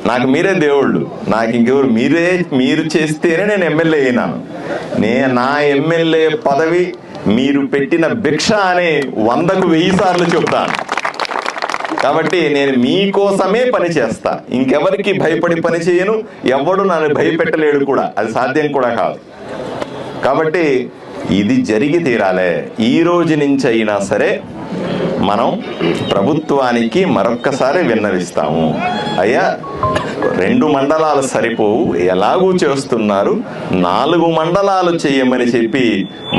నాకు మీరే దేవుళ్ళు, నాకు ఇంకెవరు, మీరు చేస్తేనే నేను ఎమ్మెల్యే అయినాను. నా ఎమ్మెల్యే పదవి మీరు పెట్టిన భిక్ష అని 100కు 1000 సార్లు చెప్తాను. కాబట్టి నేను మీకోసమే పని చేస్తా, ఇంకెవరికి భయపడి పని చేయను. ఎవడు నన్ను భయపెట్టలేడు కూడా, అది సాధ్యం కూడా కాదు. కాబట్టి ఇది జరిగి తీరాలే. ఈ రోజు నుంచి అయినా సరే మనం ప్రభుత్వానికి మరొక్కసారి విన్నవిస్తాము, అయ్యా 2 మండలాలు సరిపోవు, ఎలాగూ చేస్తున్నారు, 4 మండలాలు చేయమని చెప్పి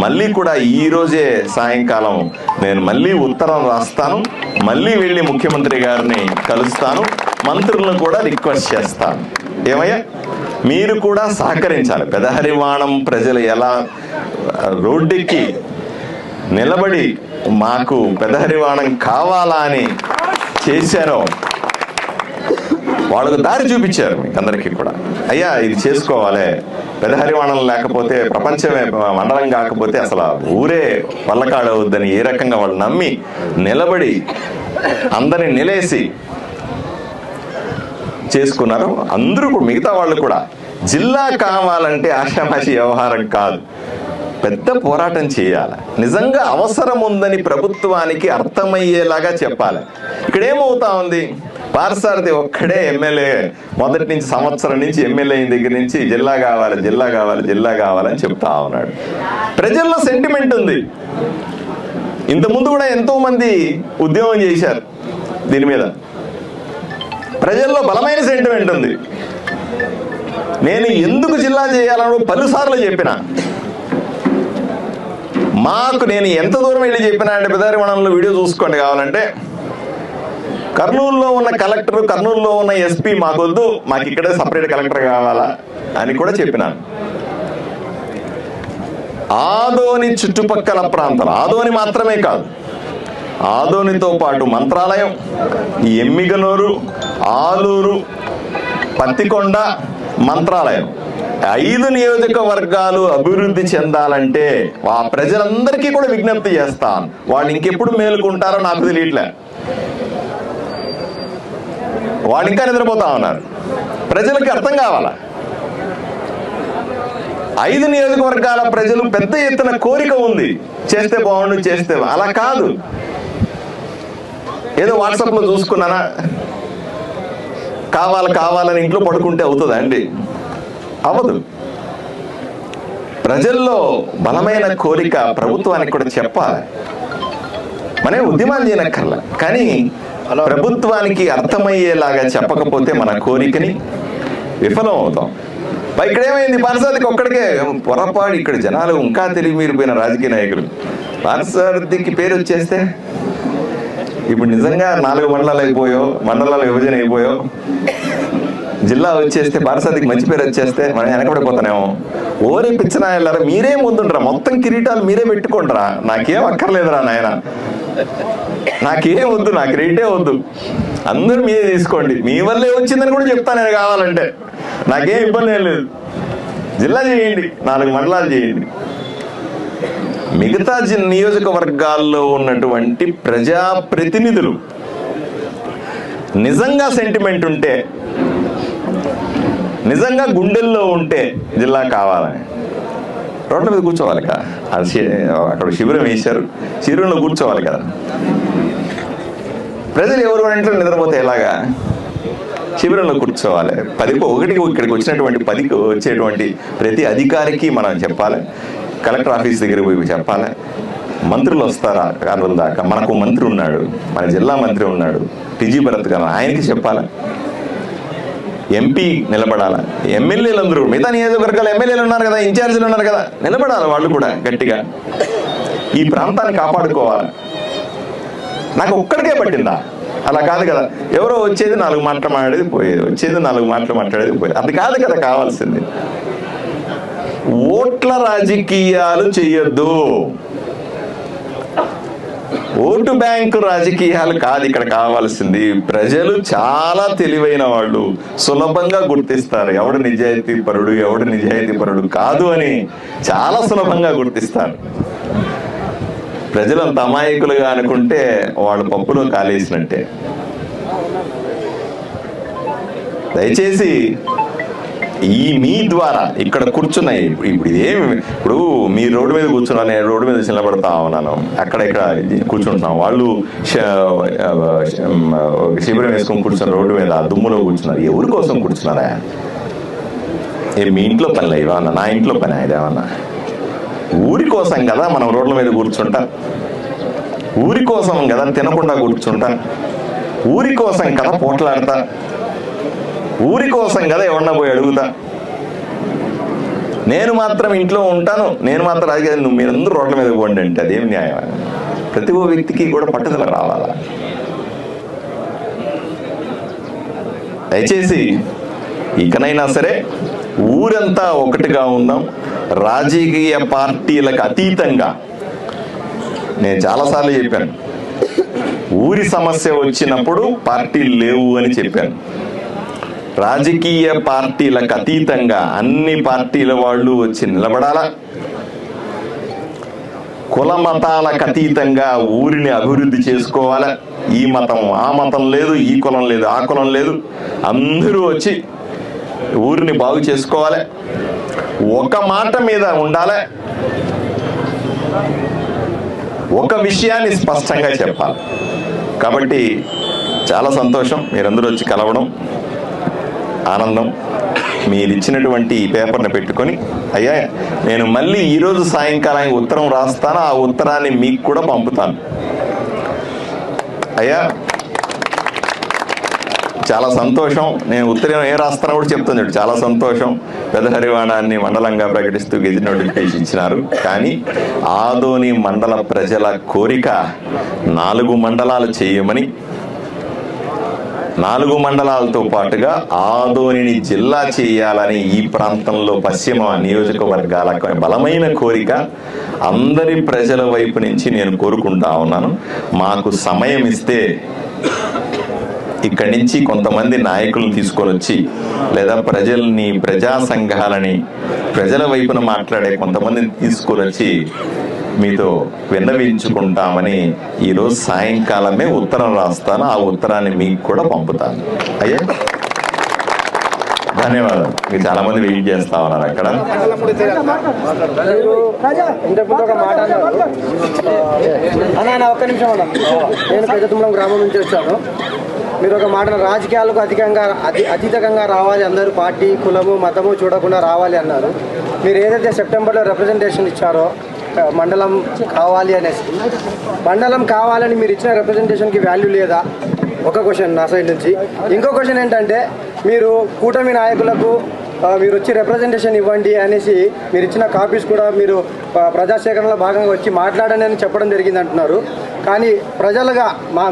మళ్ళీ కూడా ఈ రోజే సాయంకాలం నేను మళ్ళీ ఉత్తరం రాస్తాను. మళ్ళీ వెళ్ళి ముఖ్యమంత్రి గారిని కలుస్తాను, మంత్రులను కూడా రిక్వెస్ట్ చేస్తాను. ఏమయ్యా, మీరు కూడా సహకరించాలి. పెదహరివాణం ప్రజలు ఎలా రోడ్డెక్కి నిలబడి మాకు పెదహరివాణం కావాలా అని చేశారో, వాళ్ళకు దారి చూపించారు మీకు అందరికీ కూడా. అయ్యా ఇది చేసుకోవాలి, పెదహరివాణం లేకపోతే ప్రపంచమే మండలం కాకపోతే అసలు ఊరే వల్లకాడవద్దని ఏ రకంగా వాళ్ళు నమ్మి నిలబడి అందరిని నిలేసి చేసుకున్నారు. అందరూ కూడా, మిగతా వాళ్ళు కూడా జిల్లా కావాలంటే ఆషామాషి వ్యవహారం కాదు, పెద్ద పోరాటం చేయాలి. నిజంగా అవసరం ఉందని ప్రభుత్వానికి అర్థమయ్యేలాగా చెప్పాలి. ఇక్కడ ఏమవుతా ఉంది, పార్సారథి ఒక్కడే ఎమ్మెల్యే మొదటి నుంచి, సంవత్సరం నుంచి ఎమ్మెల్యే అయిన దగ్గర నుంచి జిల్లా కావాలి, జిల్లా కావాలి, జిల్లా కావాలని చెప్తా ఉన్నాడు. ప్రజల్లో సెంటిమెంట్ ఉంది. ఇంతకుముందు కూడా ఎంతో మంది ఉద్యమం చేశారు దీని మీద. ప్రజల్లో బలమైన సెంటిమెంట్ ఉంది. నేను ఎందుకు జిల్లా చేయాలను 10 సార్లు చెప్పిన. నేను ఎంత దూరం వెళ్ళి చెప్పినా అంటే, పెదహరివాణంలో వీడియో చూసుకోండి కావాలంటే, కర్నూలులో ఉన్న కలెక్టర్, కర్నూలులో ఉన్న ఎస్పీ మాకొద్దు, మాకు ఇక్కడే సపరేట్ కలెక్టర్ కావాలా అని కూడా చెప్పినాను. ఆదోని చుట్టుపక్కల ప్రాంతాలు, ఆదోని మాత్రమే కాదు, ఆదోనితో పాటు మంత్రాలయం, ఎమ్మిగనూరు, ఆలూరు, పత్తికొండ, మంత్రాలయం 5 నియోజకవర్గాలు అభివృద్ధి చెందాలంటే ఆ ప్రజలందరికీ కూడా విజ్ఞప్తి చేస్తాను. వాళ్ళు ఇంకెప్పుడు మేలుకుంటారో నాకు తెలియట్లే. వాళ్ళు ఇంకా నిద్రపోతా ఉన్నారు. ప్రజలకి అర్థం కావాలా. 5 నియోజకవర్గాల ప్రజలు పెద్ద ఎత్తున కోరిక ఉంది, చేస్తే బాగుండు, చేస్తే. అలా కాదు, ఏదో వాట్సాప్లో చూసుకున్నానా, కావాలని ఇంట్లో పడుకుంటే అవుతుందా అండి? అవ్వదు. ప్రజల్లో బలమైన కోరిక ప్రభుత్వానికి కూడా చెప్పాలి. మనం ఉద్యమాలు చేయనక్కర్లా, కానీ ప్రభుత్వానికి అర్థమయ్యేలాగా చెప్పకపోతే మన కోరికని విఫలం అవుతాం. ఇక్కడ ఏమైంది, పార్సారథికి ఒక్కడికే పొరపాటు. ఇక్కడ జనాలు ఇంకా తెలివి మీరిపోయిన రాజకీయ నాయకులు. పార్సారథికి పేరు వచ్చేస్తే ఇప్పుడు నిజంగా 4 మండలాలు అయిపోయో, మండలాల విభజన అయిపోయో, జిల్లా వచ్చేస్తే, పార్సారథికి మంచి పేరు వచ్చేస్తే మనం వెనకబడిపోతానేమో. ఓరే పిచ్చనాయలారా, మీరే ముందుండ్రా, మొత్తం కిరీటాలు మీరే పెట్టుకుంటారా, నాకేం అక్కర్లేదురా నాయన, నాకేం వద్దు, నా క్రెడిటే వద్దు, అందరూ మీరే తీసుకోండి, మీ వల్లే వచ్చిందని కూడా చెప్తాను నేను కావాలంటే, నాకేం ఇబ్బంది ఏం లేదు. జిల్లా చేయండి, 4 మండలాలు చేయండి. మిగతా నియోజకవర్గాల్లో ఉన్నటువంటి ప్రజాప్రతినిధులు నిజంగా సెంటిమెంట్ ఉంటే, నిజంగా గుండెల్లో ఉంటే జిల్లా కావాలని రోడ్ల మీద కూర్చోవాలి కదా. అక్కడ శిబిరం వేశారు, శిబిరంలో కూర్చోవాలి కదా. ప్రజలు ఎవరు ఇంట్లో నిద్రపోతే ఎలాగా? శిబిరంలో కూర్చోవాలి. 10కి ఇక్కడికి వచ్చినటువంటి 10కి వచ్చేటువంటి ప్రతి అధికారికి మనం చెప్పాలి, కలెక్టర్ ఆఫీస్ దగ్గర పోయి చెప్పాలి. మంత్రులు వస్తారా కారణం దాకా, మనకు మంత్రి ఉన్నాడు, మన జిల్లా మంత్రి ఉన్నాడు, టిజీ భరత్ గారు, ఆయనకి చెప్పాలి. ఎంపీ నిలబడాల, ఎమ్మెల్యేలు అందరూ, మిగతా నియోజకవర్గాలు ఎమ్మెల్యేలు ఉన్నారు కదా, ఇన్ఛార్జీలు ఉన్నారు కదా, నిలబడాలి వాళ్ళు కూడా గట్టిగా. ఈ ప్రాంతాన్ని కాపాడుకోవాలి. నాకు ఒక్కడికే పట్టిందా? అలా కాదు కదా, ఎవరో వచ్చేది 4 మాటలు మాట్లాడేది పోయేది, వచ్చేది 4 మాటలు మాట్లాడేది పోయేది. అది కాదు కదా కావాల్సింది. ఓట్ల రాజకీయాలు చెయ్యొద్దు, ఓటు బ్యాంకు రాజకీయాలు కాదు ఇక్కడ కావాల్సింది. ప్రజలు చాలా తెలివైన వాళ్ళు, సులభంగా గుర్తిస్తారు ఎవడు నిజాయితీ పరుడు, ఎవడు నిజాయితీ పరుడు కాదు అని చాలా సులభంగా గుర్తిస్తారు. ప్రజలంత అమాయకులుగా అనుకుంటే వాళ్ళు పప్పులో కాలేసినట్టే. దయచేసి మీ ద్వారా ఇక్కడ కూర్చున్నాయి. ఇప్పుడు మీ రోడ్డు మీద కూర్చున్నా, నేను రోడ్డు మీద నిలబడతా ఉన్నాను, అక్కడ ఇక్కడ కూర్చుంటున్నాం. వాళ్ళు శిబిరం వేసుకొని కూర్చున్నారు, రోడ్డు మీద దుమ్ములో కూర్చున్నారు. ఎవరి కోసం కూర్చున్నారా? మీ ఇంట్లో పనిలే ఇవన్నా, నా ఇంట్లో పని ఇదేమన్నా? ఊరి కోసం కదా మనం రోడ్ల మీద కూర్చుంటా, ఊరి కోసం కదా తినకుండా కూర్చుంటా, ఊరి కోసం కదా పోట్లాడతా, ఊరి కోసం కదా ఎవరన్నా పోయి అడుగుతా. నేను మాత్రం ఇంట్లో ఉంటాను, నేను మాత్రం రాజకీయ, మీరందరూ రోడ్ల మీద పోండి అంటే అదేం న్యాయం? ప్రతి ఓ వ్యక్తికి కూడా పట్టుదల రావాలా? దయచేసి ఇకనైనా సరే ఊరంతా ఒకటిగా ఉందాం. రాజకీయ పార్టీలకు అతీతంగా, నేను చాలాసార్లు చెప్పాను, ఊరి సమస్య వచ్చినప్పుడు పార్టీలు లేవు అని చెప్పాను. రాజకీయ పార్టీలకు అతీతంగా అన్ని పార్టీల వాళ్ళు వచ్చి నిలబడాలా. కుల మతాలకు అతీతంగా ఊరిని అభివృద్ధి చేసుకోవాలా. ఈ మతం ఆ మతం లేదు, ఈ కులం లేదు ఆ కులం లేదు, అందరూ వచ్చి ఊరిని బాగు చేసుకోవాలి. ఒక మాట మీద ఉండాలి, ఒక విషయాన్ని స్పష్టంగా చెప్పాలి. కాబట్టి చాలా సంతోషం మీరందరూ వచ్చి కలవడం, ఆనందం. మీరు ఇచ్చినటువంటి ఈ పేపర్ని పెట్టుకొని, అయ్యా నేను మళ్ళీ ఈరోజు సాయంకాలానికి ఉత్తరం రాస్తాను, ఆ ఉత్తరాన్ని మీకు కూడా పంపుతాను. అయ్యా చాలా సంతోషం, నేను ఉత్తరం ఏ రాస్తానో కూడా చెప్తాను. చాలా సంతోషం, పెద్ద హరివాణాన్ని మండలంగా ప్రకటిస్తూ గెజిట్ నోటిఫికేషన్ ఇచ్చినారు. కానీ ఆదోని మండల ప్రజల కోరిక 4 మండలాలు చేయమని, 4 మండలాలతో పాటుగా ఆదోనిని జిల్లా చేయాలని ఈ ప్రాంతంలో పశ్చిమ నియోజకవర్గాలకు బలమైన కోరిక అందరి ప్రజల వైపు నుంచి నేను కోరుకుంటా ఉన్నాను. మాకు సమయం ఇస్తే ఇక్కడి నుంచి కొంతమంది నాయకులను తీసుకొని వచ్చి, లేదా ప్రజల్ని, ప్రజా సంఘాలని, ప్రజల వైపున మాట్లాడే కొంతమందిని తీసుకొని వచ్చి మీతో విన్నవించుకుంటామని ఈరోజు సాయంకాలమే ఉత్తరం రాస్తాను. ఆ ఉత్తరాన్ని మీకు కూడా పంపుతాను. అయ్యా ధన్యవాదాలు. మీరు చాలా మంది వెయిట్ చేస్తా ఉన్నారు అక్కడ. ఒక్క నిమిషం అన్న, నేను పెద్దతుమ్మలం గ్రామం నుంచి వచ్చాను. మీరు ఒక మాట, రాజకీయాలకు అతీతంగా రావాలి, అందరూ పార్టీ కులము మతము చూడకుండా రావాలి అన్నారు. మీరు ఏదైతే సెప్టెంబర్లో రిప్రజెంటేషన్ ఇచ్చారో మండలం కావాలి అనేసి, మండలం కావాలని మీరు ఇచ్చిన రిప్రజెంటేషన్కి వాల్యూ లేదా? ఒక క్వశ్చన్ నా సైడ్ నుంచి. ఇంకో క్వశ్చన్ ఏంటంటే, మీరు కూటమి నాయకులకు మీరు వచ్చి రిప్రజెంటేషన్ ఇవ్వండి అనేసి మీరు ఇచ్చిన కాపీస్ కూడా మీరు ప్రజాసేకరణలో భాగంగా వచ్చి మాట్లాడని అని చెప్పడం జరిగింది అంటున్నారు. కానీ ప్రజలుగా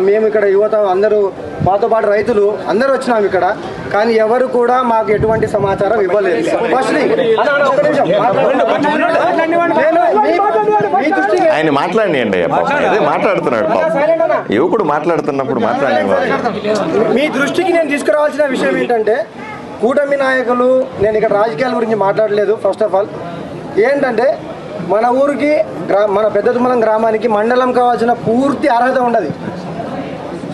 మేము ఇక్కడ యువత అందరూ, మాతో పాటు రైతులు అందరూ వచ్చినాం ఇక్కడ, కానీ ఎవరు కూడా మాకు ఎటువంటి సమాచారం ఇవ్వలేదు. ఆయన మాట్లాడియండి, మాట్లాడుతున్నాడు యువకుడు, మాట్లాడుతున్నప్పుడు మాట్లాడి మీ దృష్టికి నేను తీసుకురావాల్సిన విషయం ఏంటంటే, కూటమి నాయకులు, నేను ఇక్కడ రాజకీయాల గురించి మాట్లాడలేదు. ఫస్ట్ ఆఫ్ ఆల్ ఏంటంటే, మన ఊరికి మన పెద్దతుమ్మలం గ్రామానికి మండలం కావాల్సిన పూర్తి అర్హత ఉండదు.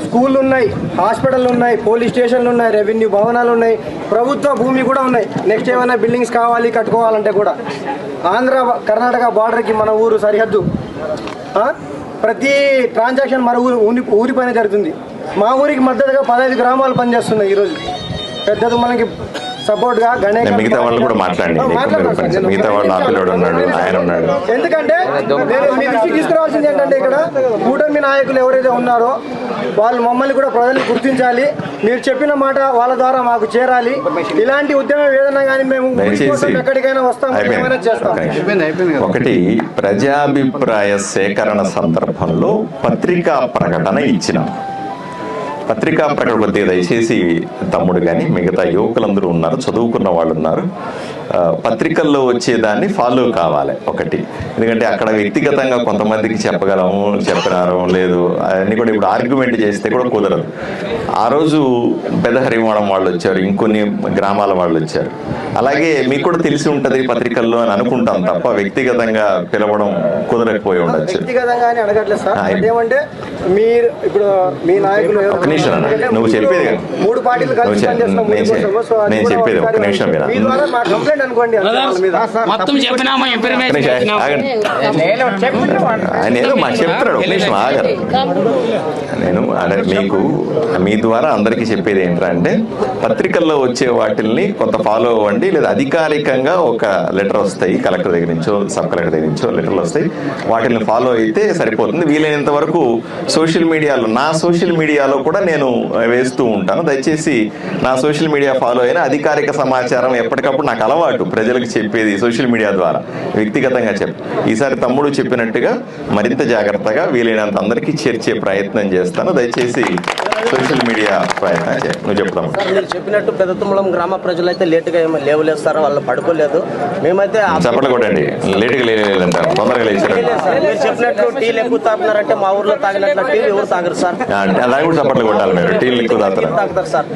స్కూళ్ళు ఉన్నాయి, హాస్పిటల్ ఉన్నాయి, పోలీస్ స్టేషన్లు ఉన్నాయి, రెవెన్యూ భవనాలు ఉన్నాయి, ప్రభుత్వ భూమి కూడా ఉన్నాయి. నెక్స్ట్ ఏమైనా బిల్డింగ్స్ కావాలి కట్టుకోవాలంటే కూడా ఆంధ్ర కర్ణాటక బార్డర్కి మన ఊరు సరిహద్దు. ప్రతి ట్రాన్సాక్షన్ మన ఊరి పైన జరుగుతుంది. మా ఊరికి మద్దతుగా 15 గ్రామాలు పనిచేస్తున్నాయి ఈరోజు. పెద్దతుమ్మలకి సపోర్ట్గా గణేష్, మిగతా వాళ్ళు కూడా మాట్లాడండి. మిగతా వాళ్ళు ఆపిలోడు ఉన్నాడు, ఆయన ఉన్నాడు. ఎందుకంటే నేను మీ దృష్టికి తీసుకురావాల్సింది ఏంటంటే, ఇక్కడ కూటమి నాయకులు ఎవరైతే ఉన్నారో వాళ్ళు మమ్మల్ని కూడా ప్రజలు గుర్తించాలి. మీరు చెప్పిన మాట వాళ్ళ ద్వారా మాకు చేరాలి. ఇలాంటి ఉద్యమం ఏదైనా కానీ మేము ఎక్కడికైనా వస్తాం, ఏమైనా చేస్తాం. ఒకటి, ప్రజాభిప్రాయ సేకరణ సందర్భంలో పత్రికా ప్రకటన ఇచ్చినాం. పత్రికా ప్రకటన కొద్దిగా దయచేసి తమ్ముడు కానీ మిగతా యువకులందరూ ఉన్నారు, చదువుకున్న వాళ్ళు ఉన్నారు, పత్రికల్లో వచ్చేదాన్ని ఫాలో కావాలి. ఒకటి, ఎందుకంటే అక్కడ వ్యక్తిగతంగా కొంతమందికి చెప్పగలము, చెప్పినారు లేదు, అన్నీ కూడా ఇప్పుడు ఆర్గ్యుమెంట్ చేస్తే కూడా కుదరదు. ఆ రోజు పెద్ద హరివాణం వాళ్ళు వచ్చారు, ఇంకొన్ని గ్రామాల వాళ్ళు వచ్చారు. అలాగే మీకు కూడా తెలిసి ఉంటుంది పత్రికల్లో అని అనుకుంటాం తప్ప వ్యక్తిగతంగా పిలవడం కుదరకపోయి ఉండొచ్చు. వ్యక్తిగతంగా అడగట్లేదు సార్. ఏమంటే మీరు ఇప్పుడు మీ నాయకులు ఒక్క నిమిషం అన్న, నువ్వు చెప్పేది కదా. 3 పార్టీలు కలిసి పనిచేస్తున్న నేను చెప్పేది ఒక్క నిమిషం మీద మీ ద్వారా మా కంప్లైంట్ అనుకోండి అంతే వాళ్ళ మీద. మొత్తం చెప్పినామా ఇన్ఫర్మేషన్ ఆగండి. ఆయన ఏదో మాకు చెప్తున్నాడు, ఒక నిమిషం ఆగరు. నేను మీకు మీ ద్వారా అందరికీ చెప్పేది ఏంటంటే పత్రికల్లో వచ్చే వాటిల్ని కొంత ఫాలో అవ్వండి, లేదా అధికారికంగా ఒక లెటర్ వస్తాయి కలెక్టర్ దగ్గర నుంచో సబ్ కలెక్టర్ దగ్గర నుంచో లెటర్లు వస్తాయి, వాటిని ఫాలో అయితే సరిపోతుంది. వీలైనంత వరకు సోషల్ మీడియాలో, నా సోషల్ మీడియాలో కూడా నేను వేస్తూ ఉంటాను. దయచేసి నా సోషల్ మీడియా ఫాలో అయిన అధికారిక సమాచారం ఎప్పటికప్పుడు నాకు అలవాటు ప్రజలకు చెప్పేది సోషల్ మీడియా ద్వారా, వ్యక్తిగతంగా ఈసారి తమ్ముడు చెప్పినట్టుగా మరింత జాగ్రత్తగా వీలైనంత అందరికీ చేర్చే ప్రయత్నం చేస్తాను. దయచేసి సోషల్ మీడియా ప్రయత్నం చేయండి. నువ్వు చెప్తాము. మీరు చెప్పినట్టు పెదతుమ్మలం గ్రామ ప్రజలు అయితే లేటుగా ఏమో లేవలేస్తారో వాళ్ళు పడుకోలేదు. మేమైతే చప్పట్లు కొట్టండి. లేటుగా లేదంటారు, తొందరగా లేచారు. మీరు చెప్పినట్టు టీలు ఎక్కువ తాగుతున్నారంటే మా ఊర్లో తాగినట్లు టీ ఎవరు తాగరు సార్. దానికి కూడా చప్పట్లు కొట్టాలి. మీరు టీలు ఎక్కువ తాగుతారు సార్.